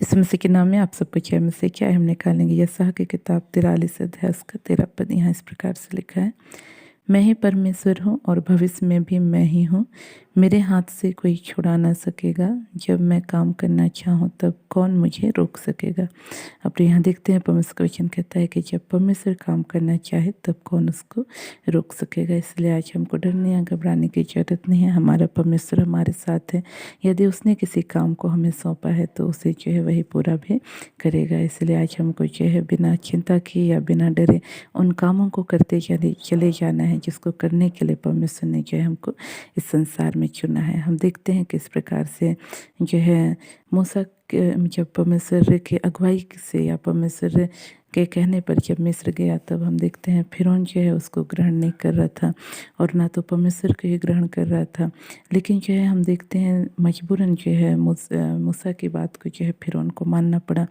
यीशु मसीह के नाम में आप सबको जय मसीह। क्या है, हम निकालेंगे यशायाह की किताब 43 अध्याय का 13 पद। यहाँ इस प्रकार से लिखा है, मैं ही परमेश्वर हूँ और भविष्य में भी मैं ही हूँ, मेरे हाथ से कोई छुड़ा ना सकेगा। जब मैं काम करना चाहूँ तब कौन मुझे रोक सकेगा। अब तो यहाँ देखते हैं परमेश्वर का वचन कहता है कि जब परमेश्वर काम करना चाहे तब कौन उसको रोक सकेगा। इसलिए आज हमको डरने या घबराने की ज़रूरत नहीं है। हमारा परमेश्वर हमारे साथ है। यदि उसने किसी काम को हमें सौंपा है तो उसे जो है वही पूरा भी करेगा। इसलिए आज हमको जो है बिना चिंता किए या बिना डरे उन कामों को करते चले जाना है जिसको करने के लिए परमेश्वर ने जो है हमको इस संसार में चुना है। हम देखते हैं किस प्रकार से जो है मूसा जब परमेश्वर के अगुवाई से या परमेश्वर के कहने पर जब मिस्र गया तब हम देखते हैं फिरौन जो है उसको ग्रहण नहीं कर रहा था और ना तो परमेश्वर को ही ग्रहण कर रहा था। लेकिन जो है हम देखते हैं मजबूरन जो है मूसा की बात को जो है फिरौन को मानना पड़ा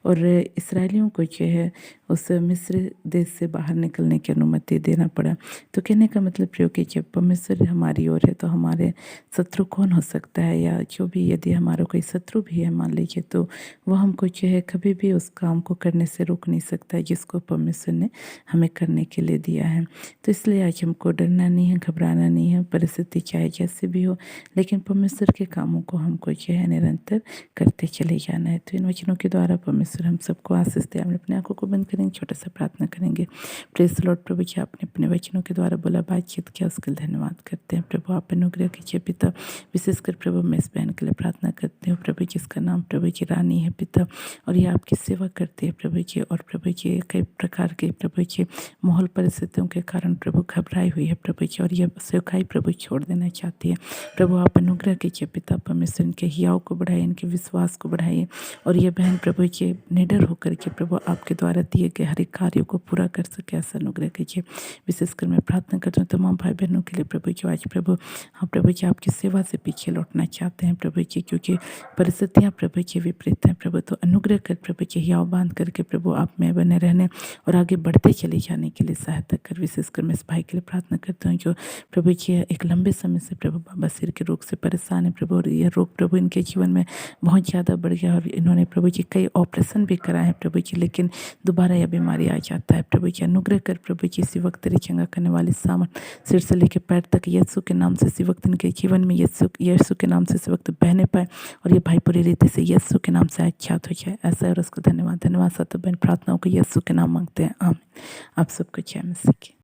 और इसराइलियों को जो है उस मिस्र देश से बाहर निकलने की अनुमति देना पड़ा। तो कहने का मतलब प्रियो कि जब परमेश्वर हमारी ओर है तो हमारे शत्रु कौन हो सकता है, या जो भी यदि हमारा कोई शत्रु भी है मान लीजिए तो वह हमको जो है कभी भी उस काम को करने से रोक नहीं सकता है जिसको परमेश्वर ने हमें करने के लिए दिया है। तो इसलिए आज हमको डरना नहीं है, घबराना नहीं है, परिस्थिति चाहे जैसे भी हो, लेकिन परमेश्वर के कामों को हमको जो है निरंतर करते चले जाना है। तो इन वचनों के द्वारा परमेश्वर हम सबको आशीष दे। हम अपने आंखों को बंद करेंगे, छोटा सा प्रार्थना करेंगे। प्रेस लॉर्ड प्रभु जी, आपने अपने वचनों के द्वारा बोला, बातचीत किया, उसके लिए धन्यवाद करते हैं प्रभु। आप अनुग्रह कीजिए पिता। विशेषकर प्रभु मैं इस बहन के लिए प्रार्थना करती हूँ प्रभु, जिसका नाम प्रभु जी रानी है पिता, और ये आपकी सेवा करती है प्रभु जी। और प्रभु जी कई प्रकार के प्रभु जी माहौल परिस्थितियों के कारण प्रभु घबराई हुई है प्रभु जी, और यह सेवकाई प्रभु छोड़ देना चाहती है प्रभु। आप अनुग्रह कीजिए पिता परमेश्वर, इनके हियाव को बढ़ाइए, इनके विश्वास को बढ़ाइए, और ये बहन प्रभु जी निडर होकर के प्रभु आपके द्वारा दिए गए हर एक कार्यों को पूरा कर सके, ऐसा अनुग्रह कीजिए। विशेषकर मैं प्रार्थना करता हूँ तमाम भाई बहनों के लिए प्रभु जी, आज प्रभु हाँ प्रभु जी आपकी सेवा से पीछे लौटना चाहते हैं प्रभु जी, क्योंकि परिस्थितियाँ प्रभु जी विपरीत हैं प्रभु। तो अनुग्रह कर प्रभु जी, हियाव बांध करके प्रभु आप में बने रहने और आगे बढ़ते चले जाने के लिए सहायता कर। विशेषकर मैं इस भाई के लिए प्रार्थना करता हूँ जो प्रभु जी एक लंबे समय से प्रभु बाबा सिर के रोग से परेशान है प्रभु, और यह रोग प्रभु इनके जीवन में बहुत ज़्यादा बढ़ गया और इन्होंने प्रभु जी कई ऑपरेशन भी कराए हैं प्रभु जी, लेकिन दोबारा यह बीमारी आ जाता है प्रभु जी। अनुग्रह कर प्रभु जी, इसी वक्त तेरी चंगा करने वाली सामन सिर से लेकर पैर तक यीशु के नाम से इसी वक्त इनके जीवन में यीशु के नाम से इस वक्त बहने पाए, और ये भाई पूरी रीति से यीशु के नाम से आच्छादित हो जाए। ऐसा और उसको धन्यवाद। धन्यवाद साथ बहन प्रार्थनाओं को यीशु के नाम मांगते हैं, आमीन। आप सबको जय मसीह की।